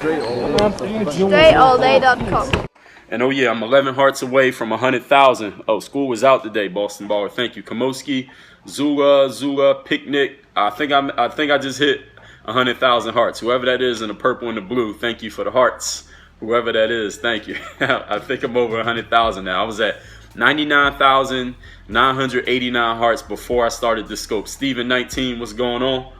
DreAllDay.com. And oh yeah, I'm 11 hearts away from 100,000. Oh, school was out today, Boston Baller. Thank you, Kamoski, Zula, Picnic. I think I just hit 100,000 hearts. Whoever that is in the purple and the blue, thank you for the hearts. Whoever that is, thank you. I think I'm over 100,000 now. I was at 99,989 hearts before I started the scope. Steven 19, what's going on?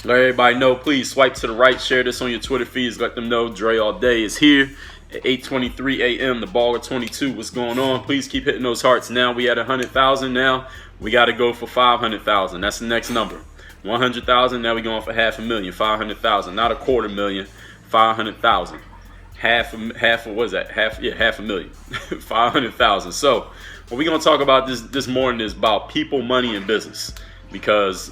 Let everybody know, please swipe to the right, share this on your Twitter feeds, let them know Dre All Day is here at 8:23 a.m. The Baller 22, what's going on? Please keep hitting those hearts. Now we at 100,000. Now we got to go for 500,000. That's the next number. 100,000. Now we going for 500,000. 500,000, not 250,000. 500,000. Half of what is that? Half a million. 500,000. So what we're gonna talk about this morning is about people, money, and business, because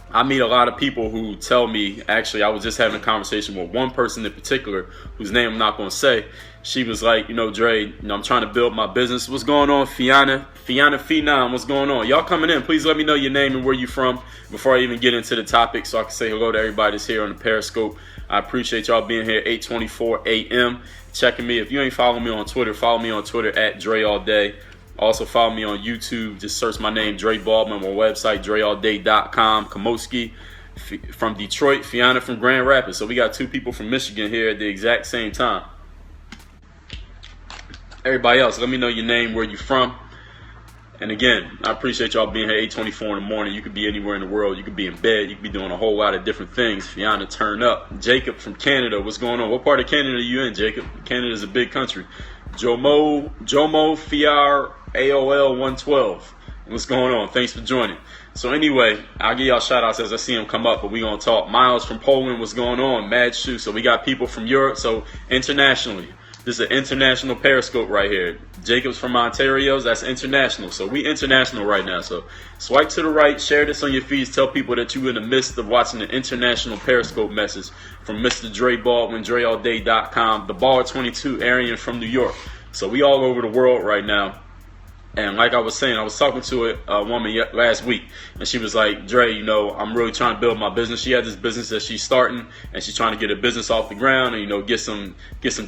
I meet a lot of people who tell me, actually, I was just having a conversation with one person in particular, whose name I'm not going to say. She was like, Dre, I'm trying to build my business. What's going on, Fiona Phenom? What's going on? Y'all coming in, please let me know your name and where you from before I even get into the topic, so I can say hello to everybody that's here on the Periscope. I appreciate y'all being here, 8:24 a.m. checking me. If you ain't following me on Twitter, follow me on Twitter at Dre All Day. Also follow me on YouTube. Just search my name, Dre Baldwin, my website, DreAllDay.com. Kamoski from Detroit, Fiona from Grand Rapids. So we got two people from Michigan here at the exact same time. Everybody else, let me know your name, where you from. And again, I appreciate y'all being here 8:24 in the morning. You could be anywhere in the world. You could be in bed. You could be doing a whole lot of different things. Fiona, turn up. Jacob from Canada, what's going on? What part of Canada are you in, Jacob? Canada's a big country. Jomo Fiar AOL 112. What's going on? Thanks for joining. So anyway, I'll give y'all shout outs as I see them come up, but we're going to talk. Miles from Poland, what's going on? Mad Shoe. So we got people from Europe. So internationally, this is an international Periscope right here. Jacob's from Ontario, that's international. So we international right now. So swipe to the right, share this on your feeds, tell people that you're in the midst of watching an international Periscope message from Mr. Dre Baldwin, DreAllDay.com, the Baller 22, Arian from New York. So we all over the world right now. And like I was saying, I was talking to a woman last week, and she was like, Dre, I'm really trying to build my business. She had this business that she's starting, and she's trying to get a business off the ground and, get some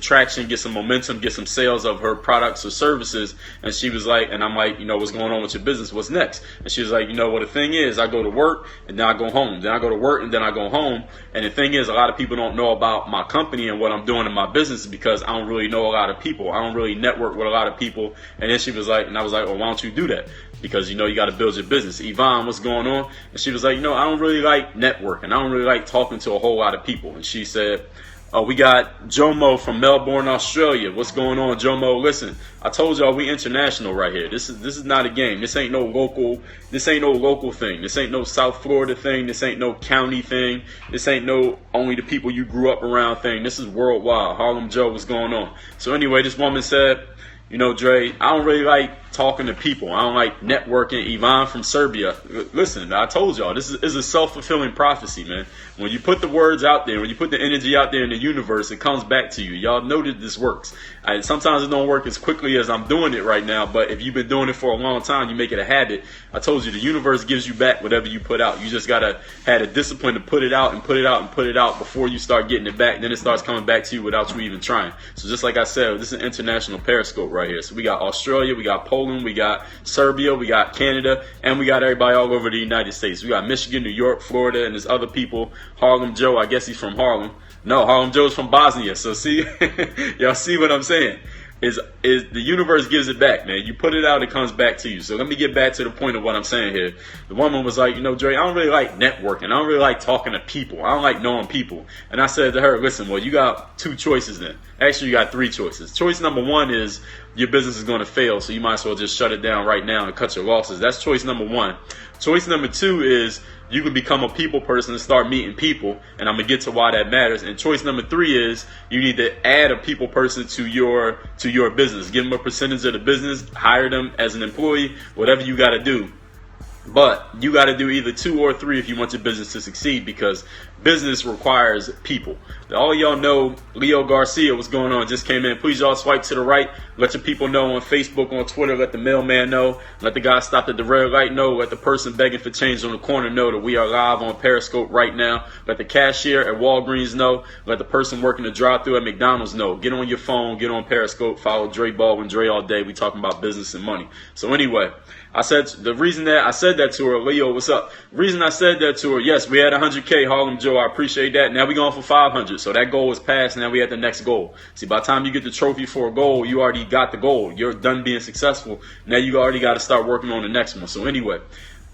traction, get some momentum, get some sales of her products or services. And she was like, and I'm like, what's going on with your business? What's next? And she was like, well, the thing is, I go to work and then I go home. Then I go to work and then I go home. And the thing is, a lot of people don't know about my company and what I'm doing in my business because I don't really know a lot of people. I don't really network with a lot of people. And then she was like, and I was like, well, why don't you do that? Because, you got to build your business. Yvonne, what's going on? And she was like, I don't really like networking. I don't really like talking to a whole lot of people. And she said, we got Jomo from Melbourne, Australia. What's going on, Jomo? Listen, I told y'all we international right here. This is not a game. This ain't no local thing. This ain't no South Florida thing. This ain't no county thing. This ain't no only the people you grew up around thing. This is worldwide. Harlem Joe, what's going on? So anyway, this woman said, Dre, I don't really like talking to people. I don't like networking. Yvonne from Serbia. Listen, I told y'all, this is a self-fulfilling prophecy, man. When you put the words out there, when you put the energy out there in the universe, it comes back to you. Y'all know that this works. Sometimes it don't work as quickly as I'm doing it right now, but if you've been doing it for a long time, you make it a habit. I told you, the universe gives you back whatever you put out. You just got to have a discipline to put it out and put it out and put it out before you start getting it back. Then it starts coming back to you without you even trying. So just like I said, this is an international Periscope right here. So we got Australia, we got Poland, we got Serbia, we got Canada, and we got everybody all over the United States. We got Michigan, New York, Florida, and there's other people. Harlem Joe, I guess he's from Harlem. No, Harlem Joe's from Bosnia. So see, y'all see what I'm saying? Is the universe gives it back, man. You put it out, it comes back to you. So let me get back to the point of what I'm saying here. The woman was like, Dre, I don't really like networking. I don't really like talking to people. I don't like knowing people. And I said to her, listen, well, you got two choices then. Actually, you got three choices. Choice number one is your business is going to fail, so you might as well just shut it down right now and cut your losses. That's choice number one. Choice number two is you can become a people person and start meeting people, and I'm going to get to why that matters. And choice number three is you need to add a people person to your business. Give them a percentage of the business, hire them as an employee, whatever you got to do. But you got to do either 2 or 3 if you want your business to succeed, because business requires people. All y'all know Leo Garcia, what's going on, just came in. Please y'all swipe to the right. Let your people know on Facebook, on Twitter. Let the mailman know. Let the guy stopped at the red light know. Let the person begging for change on the corner know that we are live on Periscope right now. Let the cashier at Walgreens know. Let the person working the drive-thru at McDonald's know. Get on your phone. Get on Periscope. Follow Dre Baldwin, Dre all day. We talking about business and money. So anyway, the reason that I said that to her, Leo, what's up? The reason I said that to her, yes, we had 100K, Harlem Joe. I appreciate that. Now we going for 500. So that goal is passed. Now we at the next goal. See, by the time you get the trophy for a goal, you already got the goal. You're done being successful. Now you already got to start working on the next one. So anyway,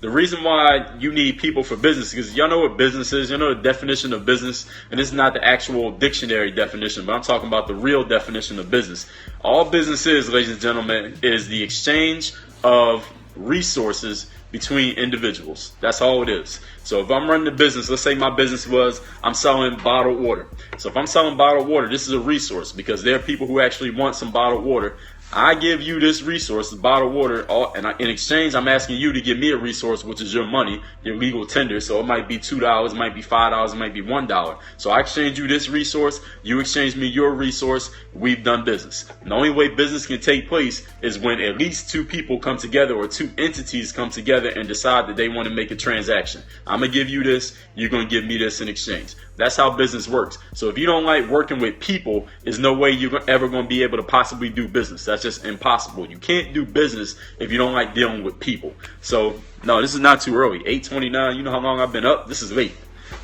the reason why you need people for business, because y'all know what business is. You know the definition of business. And this is not the actual dictionary definition, but I'm talking about the real definition of business. All business is, ladies and gentlemen, is the exchange of resources between individuals. That's all it is. So if I'm running a business, let's say my business was I'm selling bottled water. So if I'm selling bottled water, this is a resource because there are people who actually want some bottled water. I give you this resource, bottled water, and in exchange, I'm asking you to give me a resource, which is your money, your legal tender. So it might be $2, it might be $5, it might be $1. So I exchange you this resource, you exchange me your resource, we've done business. And the only way business can take place is when at least 2 people come together or 2 entities come together and decide that they want to make a transaction. I'm going to give you this, you're going to give me this in exchange. That's how business works. So if you don't like working with people, there's no way you're ever going to be able to possibly do business. That's just impossible. You can't do business if you don't like dealing with people. So, no, this is not too early. 8:29, you know how long I've been up? This is late.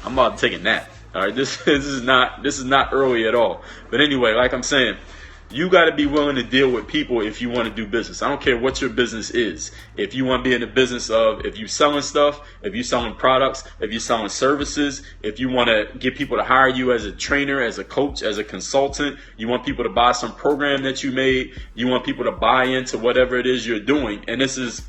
I'm about to take a nap. All right, this is not early at all. But anyway, like I'm saying, you got to be willing to deal with people if you want to do business. I don't care what your business is. If you want to be in the business of, if you're selling stuff, if you're selling products, if you're selling services, if you want to get people to hire you as a trainer, as a coach, as a consultant, you want people to buy some program that you made, you want people to buy into whatever it is you're doing. And this is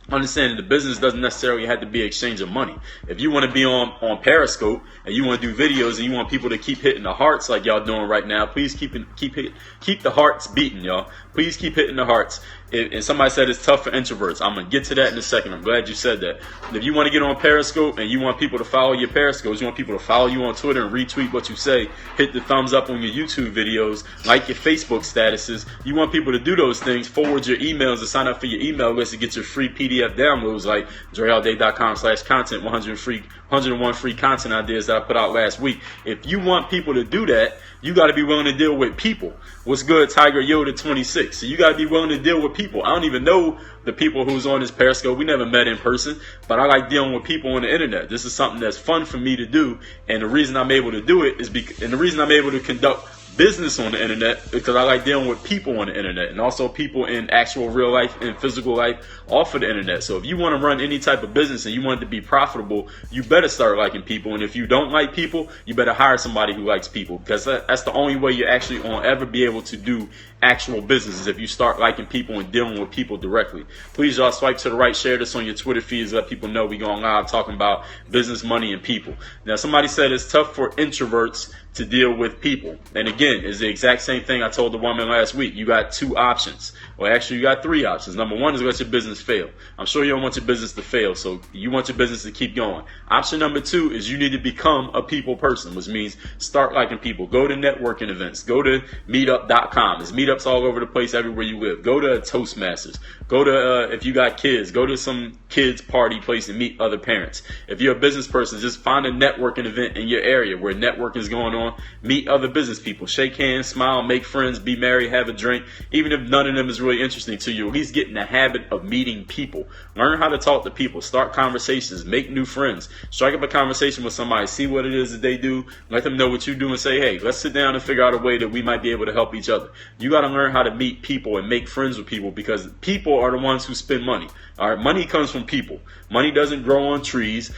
understanding the business doesn't necessarily have to be exchange of money. If you want to be on Periscope and you want to do videos and you want people to keep hitting the hearts like y'all doing right now, please keep the hearts beating, y'all. Please keep hitting the hearts. And somebody said it's tough for introverts. I'm going to get to that in a second. I'm glad you said that. If you want to get on Periscope and you want people to follow your Periscopes, you want people to follow you on Twitter and retweet what you say, hit the thumbs up on your YouTube videos, like your Facebook statuses. You want people to do those things, forward your emails and sign up for your email list to get your free PDF downloads like dreallday.com/content, 101 free content ideas that I put out last week. If you want people to do that, you got to be willing to deal with people. What's good, Tiger Yoda 26? So you got to be willing to deal with people. I don't even know the people who's on this Periscope. We never met in person, but I like dealing with people on the internet. This is something that's fun for me to do, and the reason I'm able to do it is and the reason I'm able to conduct business on the internet because I like dealing with people on the internet and also people in actual real life and physical life off of the internet. So if you want to run any type of business and you want it to be profitable, you better start liking people. And if you don't like people, you better hire somebody who likes people, because that's the only way you're actually going to ever be able to do actual business is if you start liking people and dealing with people directly. Please, y'all, swipe to the right, share this on your Twitter feeds, let people know we going live talking about business, money, and people. Now, somebody said it's tough for introverts to deal with people. And again, it's the exact same thing I told the woman last week. You got 2 options. Well, actually, you got 3 options. Number 1 is let your business fail. I'm sure you don't want your business to fail, so you want your business to keep going. Option number 2 is you need to become a people person, which means start liking people. Go to networking events. Go to meetup.com. There's meetups all over the place everywhere you live. Go to Toastmasters. Go to, if you got kids, go to some kids party place and meet other parents. If you're a business person, just find a networking event in your area where networking is going on. Meet other business people. Shake hands, smile, make friends, be merry, have a drink. Even if none of them is really interesting to you, at least get in the habit of meeting people. Learn how to talk to people. Start conversations. Make new friends. Strike up a conversation with somebody. See what it is that they do. Let them know what you do and say, hey, let's sit down and figure out a way that we might be able to help each other. You got to learn how to meet people and make friends with people, because people are the ones who spend money. All right, money comes from people. Money doesn't grow on trees.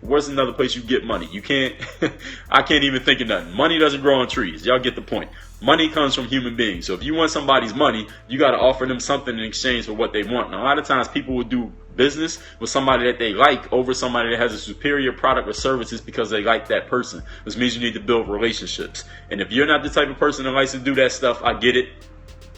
Where's another place you get money? You can't, I can't even think of nothing. Money doesn't grow on trees. Y'all get the point. Money comes from human beings. So if you want somebody's money, you got to offer them something in exchange for what they want. Now, a lot of times people will do business with somebody that they like over somebody that has a superior product or services because they like that person, which means you need to build relationships. And if you're not the type of person that likes to do that stuff, I get it.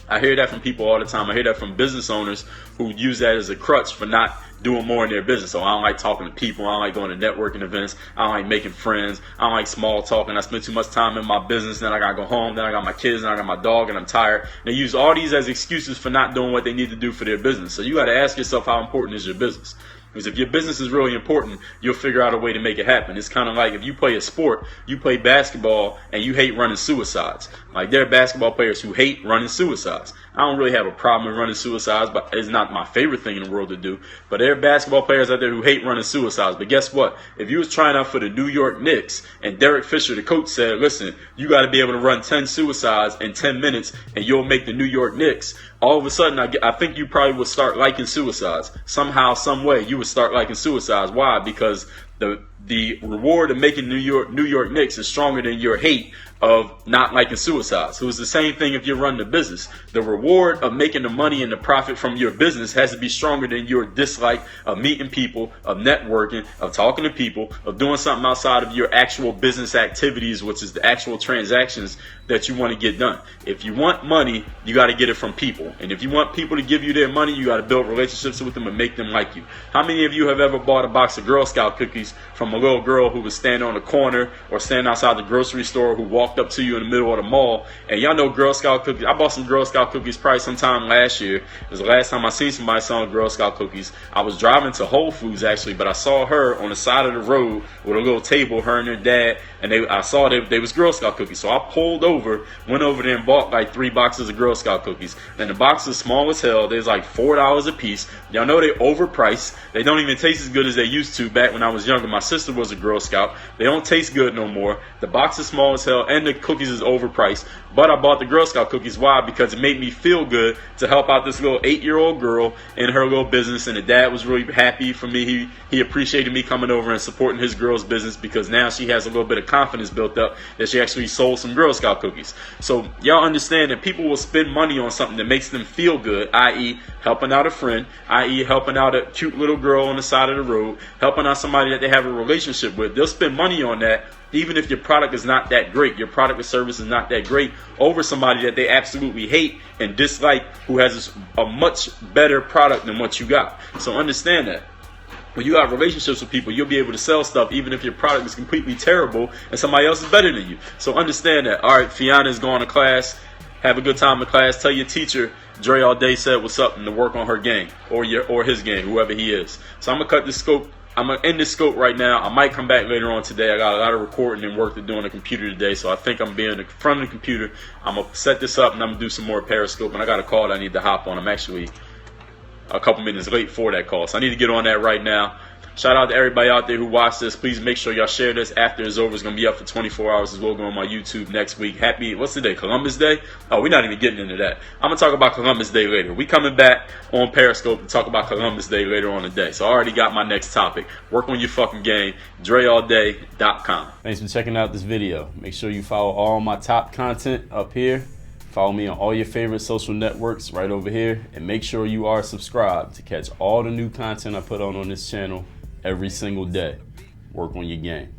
I hear that from people all the time. I hear that from business owners who use that as a crutch for not doing more in their business. So I don't like talking to people. I don't like going to networking events. I don't like making friends. I don't like small talking. I spend too much time in my business. Then I got to go home. Then I got my kids. Then I got my dog and I'm tired. They use all these as excuses for not doing what they need to do for their business. So you got to ask yourself, how important is your business? Because if your business is really important, you'll figure out a way to make it happen. It's kind of like if you play a sport, you play basketball, and you hate running suicides. Like, there are basketball players who hate running suicides. I don't really have a problem with running suicides, but it's not my favorite thing in the world to do. But there are basketball players out there who hate running suicides. But guess what? If you was trying out for the New York Knicks, and Derek Fisher, the coach, said, listen, you got to be able to run 10 suicides in 10 minutes, and you'll make the New York Knicks. All of a sudden, I think you probably would start liking suicides. Somehow, some way, you would start liking suicides. Why? Because the reward of making New York Knicks is stronger than your hate of not liking suicides. So it's the same thing if you're running a business. The reward of making the money and the profit from your business has to be stronger than your dislike of meeting people, of networking, of talking to people, of doing something outside of your actual business activities, which is the actual transactions that you want to get done. If you want money, you got to get it from people. And if you want people to give you their money, you got to build relationships with them and make them like you. How many of you have ever bought a box of Girl Scout cookies from a little girl who was standing on the corner or standing outside the grocery store, who walked up to you in the middle of the mall? And y'all know Girl Scout cookies. I bought some Girl Scout cookies probably sometime last year. It was the last time I seen somebody selling Girl Scout cookies. I was driving to Whole Foods actually, but I saw her on the side of the road with a little table, her and her dad, and I saw they was Girl Scout cookies. So I pulled over, went over there and bought like 3 boxes of Girl Scout cookies. And the boxes small as hell. There's like $4 a piece. Y'all know they overpriced. They don't even taste as good as they used to back when I was younger. My sister was a Girl Scout. They don't taste good no more. The box is small as hell and the cookies is overpriced. But I bought the Girl Scout cookies. Why? Because it made me feel good to help out this little 8-year-old girl in her little business. And the dad was really happy for me. He appreciated me coming over and supporting his girl's business, because now she has a little bit of confidence built up that she actually sold some Girl Scout cookies. So y'all understand that people will spend money on something that makes them feel good, i.e. helping out a friend, i.e. helping out a cute little girl on the side of the road, helping out somebody that they have a relationship with. They'll spend money on that even if your product is not that great, your product or service is not that great, over somebody that they absolutely hate and dislike, who has a much better product than what you got. So understand that. When you have relationships with people, you'll be able to sell stuff even if your product is completely terrible and somebody else is better than you. So understand that. All right, Fiona is going to class. Have a good time in class. Tell your teacher Dre all day said what's up and to work on her game or his game, whoever he is. So I'm going to cut this scope. I'm going to end this scope right now. I might come back later on today. I got a lot of recording and work to do on the computer today, so I think I'm being in front of the computer. I'm going to set this up and I'm going to do some more Periscope, and I got a call that I need to hop on. I'm actually a couple minutes late for that call, so I need to get on that right now. Shout out to everybody out there who watched this. Please make sure y'all share this after it's over. It's going to be up for 24 hours as well. Go on my YouTube next week. What's the day? Columbus Day? Oh, we're not even getting into that. I'm going to talk about Columbus Day later. We coming back on Periscope to talk about Columbus Day later on today. So I already got my next topic. Work on your fucking game. DreAllDay.com. Thanks for checking out this video. Make sure you follow all my top content up here. Follow me on all your favorite social networks right over here. And make sure you are subscribed to catch all the new content I put on this channel every single day. Work on your game.